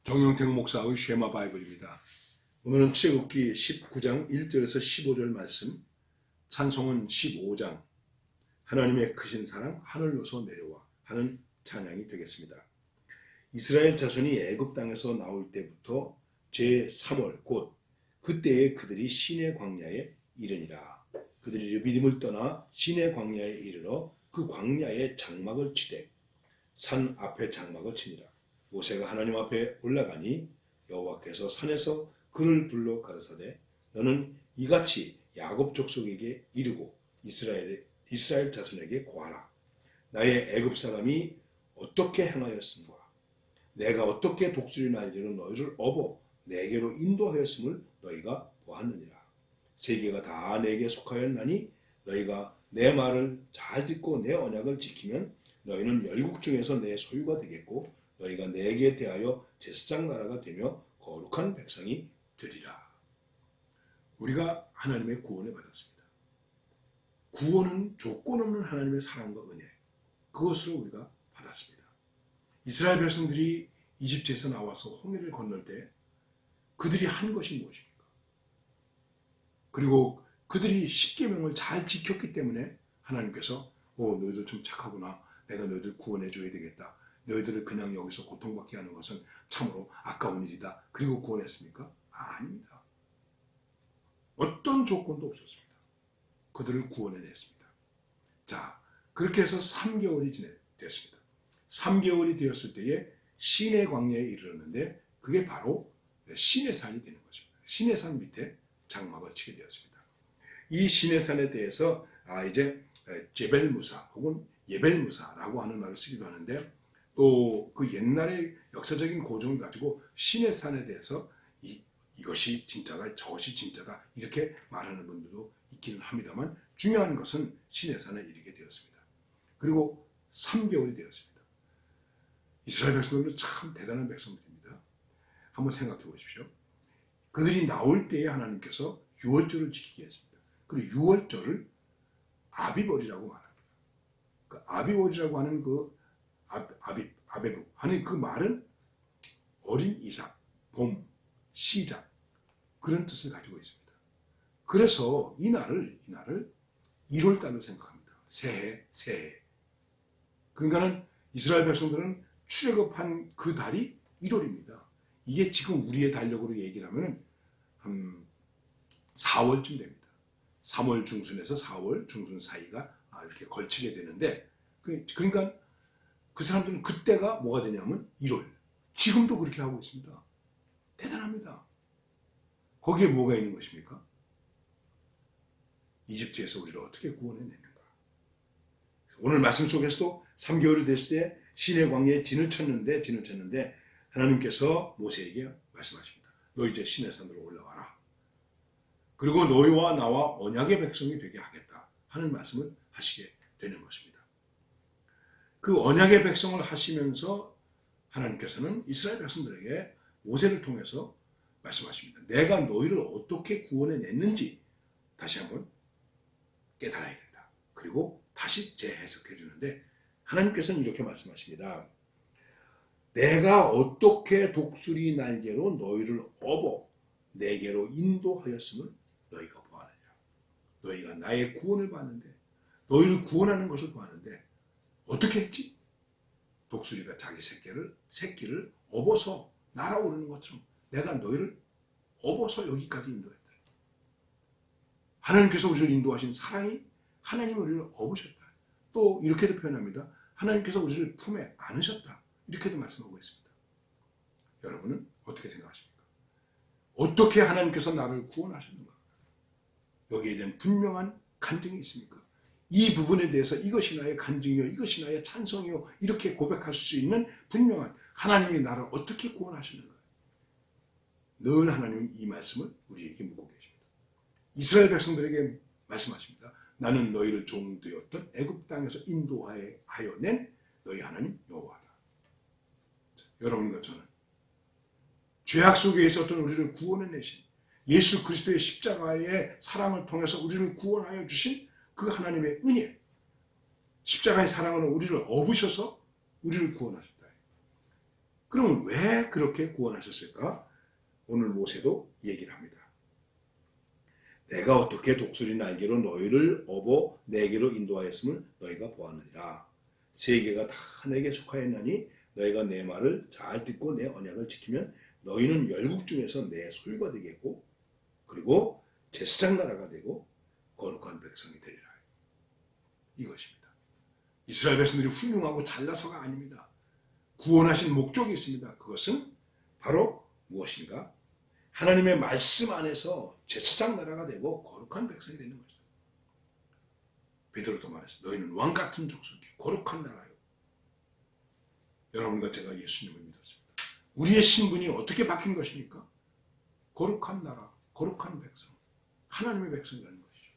정영택 목사의 쉐마 바이블입니다. 오늘은 출애굽기 19장 1절에서 15절 말씀, 찬송은 15장 하나님의 크신 사랑 하늘로서 내려와 하는 찬양이 되겠습니다. 이스라엘 자손이 애굽 땅에서 나올 때부터 제3월 곧 그때에 그들이 시내 광야에 이르니라. 그들이 르비딤을 떠나 시내 광야에 이르러 그 광야에 장막을 치되 산 앞에 장막을 치니라. 모세가 하나님 앞에 올라가니 여호와께서 산에서 그를 불러 가라사대 너는 이같이 야곱 족속에게 이르고 이스라엘 자손에게 고하라. 나의 애굽 사람이 어떻게 행하였음과 내가 어떻게 독수리 날개로 너희를 업어 내게로 인도하였음을 너희가 보았느니라. 세계가 다 내게 속하였나니 너희가 내 말을 잘 듣고 내 언약을 지키면 너희는 열국 중에서 내 소유가 되겠고 너희가 내게 대하여 제사장 나라가 되며 거룩한 백성이 되리라. 우리가 하나님의 구원을 받았습니다. 구원은 조건 없는 하나님의 사랑과 은혜, 그것으로 우리가 받았습니다. 이스라엘 백성들이 이집트에서 나와서 홍해를 건널 때 그들이 한 것이 무엇입니까? 그리고 그들이 십계명을 잘 지켰기 때문에 하나님께서 너희들 좀 착하구나, 내가 너희들 구원해 줘야 되겠다, 너희들을 그냥 여기서 고통받게 하는 것은 참으로 아까운 일이다, 그리고 구원했습니까? 아닙니다. 어떤 조건도 없었습니다. 그들을 구원해냈습니다. 자, 그렇게 해서 3개월이 됐습니다. 3개월이 되었을 때에 시내 광야에 이르렀는데 그게 바로 시내산이 되는 것입니다. 시내산 밑에 장막을 치게 되었습니다. 이 시내산에 대해서 이제 제벨무사 혹은 예벨무사라고 하는 말을 쓰기도 하는데, 또 그 옛날의 역사적인 고정을 가지고 시내산에 대해서 이것이 진짜다, 저것이 진짜다, 이렇게 말하는 분들도 있기는 합니다만, 중요한 것은 시내산에 이르게 되었습니다. 그리고 3개월이 되었습니다. 이스라엘 백성들은 참 대단한 백성들입니다. 한번 생각해 보십시오. 그들이 나올 때에 하나님께서 유월절을 지키게 했습니다. 그리고 유월절을 아비월이라고 말합니다. 그 아비월이라고 하는 그 아베브 하는 그 말은 어린 이삭, 봄, 시작, 그런 뜻을 가지고 있습니다. 그래서 이 날을 1월달로 생각합니다. 새해. 그러니까는 이스라엘 백성들은 출애굽한 그 달이 1월입니다. 이게 지금 우리의 달력으로 얘기를 하면 한 4월쯤 됩니다. 3월 중순에서 4월 중순 사이가 이렇게 걸치게 되는데, 그러니까 그 사람들은 그때가 뭐가 되냐면 1월. 지금도 그렇게 하고 있습니다. 대단합니다. 거기에 뭐가 있는 것입니까? 이집트에서 우리를 어떻게 구원해냈는가. 오늘 말씀 속에서도 3개월이 됐을 때 시내 광야에 진을 쳤는데 하나님께서 모세에게 말씀하십니다. 너 이제 시내산으로 올라와라. 그리고 너희와 나와 언약의 백성이 되게 하겠다 하는 말씀을 하시게 되는 것입니다. 그 언약의 백성을 하시면서 하나님께서는 이스라엘 백성들에게 모세를 통해서 말씀하십니다. 내가 너희를 어떻게 구원해냈는지 다시 한번 깨달아야 된다. 그리고 다시 재해석해 주는데 하나님께서는 이렇게 말씀하십니다. 내가 어떻게 독수리 날개로 너희를 업어 내게로 인도하였음을 너희가 보았느냐. 너희가 나의 구원을 봤는데, 너희를 구원하는 것을 보았는데 어떻게 했지? 독수리가 자기 새끼를 업어서 날아오르는 것처럼 내가 너희를 업어서 여기까지 인도했다. 하나님께서 우리를 인도하신 사랑이 하나님이 우리를 업으셨다. 또 이렇게도 표현합니다. 하나님께서 우리를 품에 안으셨다. 이렇게도 말씀하고 있습니다. 여러분은 어떻게 생각하십니까? 어떻게 하나님께서 나를 구원하셨는가? 여기에 대한 분명한 간증이 있습니까? 이 부분에 대해서 이것이 나의 간증이요, 이것이 나의 찬성이요, 이렇게 고백할 수 있는 분명한 하나님이 나를 어떻게 구원하셨는가? 늘 하나님은 이 말씀을 우리에게 묻고 계십니다. 이스라엘 백성들에게 말씀하십니다. 나는 너희를 종되었던 애굽 땅에서 인도하여 낸 너희 하나님 여호와다. 여러분과 저는 죄악 속에 있었던 우리를 구원해내신 예수 그리스도의 십자가의 사랑을 통해서 우리를 구원하여 주신 그 하나님의 은혜, 십자가의 사랑으로 우리를 업으셔서 우리를 구원하셨다. 그러면 왜 그렇게 구원하셨을까? 오늘 모세도 얘기를 합니다. 내가 어떻게 독수리 날개로 너희를 업어 내게로 인도하였음을 너희가 보았느니라. 세계가 다 내게 속하였나니 너희가 내 말을 잘 듣고 내 언약을 지키면 너희는 열국 중에서 내 소유가 되겠고 그리고 제사장 나라가 되고 거룩한 백성이 되리라. 이것입니다. 이스라엘 백성들이 훌륭하고 잘나서가 아닙니다. 구원하신 목적이 있습니다. 그것은 바로 무엇인가? 하나님의 말씀 안에서 제사장 나라가 되고 거룩한 백성이 되는 것이다. 베드로도 말했어. 너희는 왕같은 족속이 거룩한 나라요. 여러분과 제가 예수님을 믿었습니다. 우리의 신분이 어떻게 바뀐 것입니까? 거룩한 나라, 거룩한 백성, 하나님의 백성이라는 것이죠.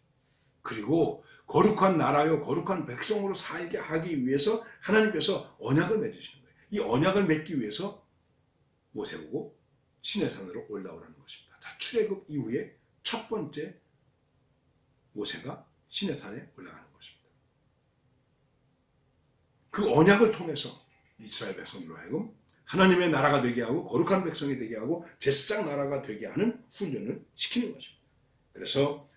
그리고 거룩한 나라요, 거룩한 백성으로 살게 하기 위해서 하나님께서 언약을 맺으시는 거예요. 이 언약을 맺기 위해서 모세보고 시내산으로 올라오라는 것입니다. 자, 출애굽 이후에 첫 번째 모세가 시내산에 올라가는 것입니다. 그 언약을 통해서 이스라엘 백성들로 하여금 하나님의 나라가 되게 하고 거룩한 백성이 되게 하고 제사장 나라가 되게 하는 훈련을 시키는 것입니다. 그래서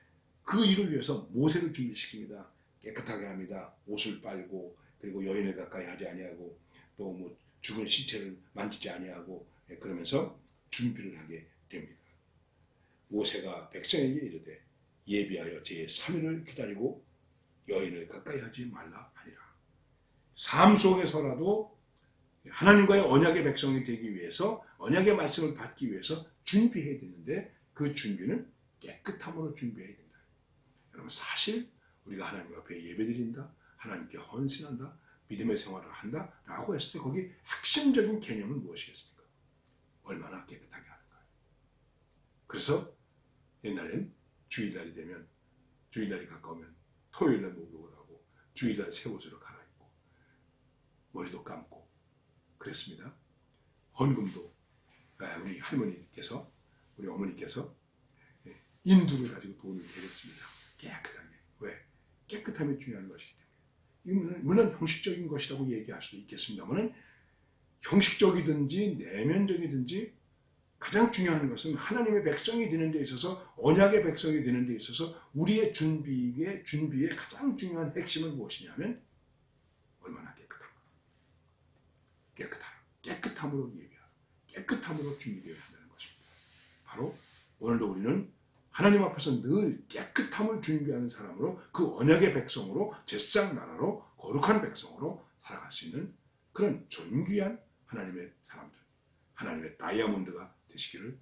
그 일을 위해서 모세를 준비시킵니다. 깨끗하게 합니다. 옷을 빨고 그리고 여인을 가까이 하지 아니하고 또 뭐 죽은 시체를 만지지 아니하고 그러면서 준비를 하게 됩니다. 모세가 백성에게 이르되 예비하여 제3일을 기다리고 여인을 가까이 하지 말라 하니라. 삶 속에서라도 하나님과의 언약의 백성이 되기 위해서 언약의 말씀을 받기 위해서 준비해야 되는데 그 준비는 깨끗함으로 준비해야 된다. 여러분 사실 우리가 하나님 앞에 예배드린다, 하나님께 헌신한다, 믿음의 생활을 한다 라고 했을 때 거기 핵심적인 개념은 무엇이겠습니까? 얼마나 깨끗하게 하는가. 그래서 옛날엔 주일날이 되면 주일날이 가까우면 토요일날 목욕을 하고 주일날 새 옷으로 갈아입고 머리도 감고 그랬습니다. 헌금도 우리 할머니께서 우리 어머니께서 인두를 가지고 돈을 드렸습니다. 깨끗하게. 왜? 깨끗함이 중요한 것이기 때문에. 이건 물론 형식적인 것이라고 얘기할 수도 있겠습니다만 형식적이든지 내면적이든지 가장 중요한 것은 하나님의 백성이 되는 데 있어서 언약의 백성이 되는 데 있어서 우리의 준비의 가장 중요한 핵심은 무엇이냐면 얼마나 깨끗한가. 깨끗함으로 예배하라. 깨끗함으로 준비되어야 한다는 것입니다. 바로 오늘도 우리는 하나님 앞에서 늘 깨끗함을 준비하는 사람으로 그 언약의 백성으로 제사장 나라로 거룩한 백성으로 살아갈 수 있는 그런 존귀한 하나님의 사람들, 하나님의 다이아몬드가 되시기를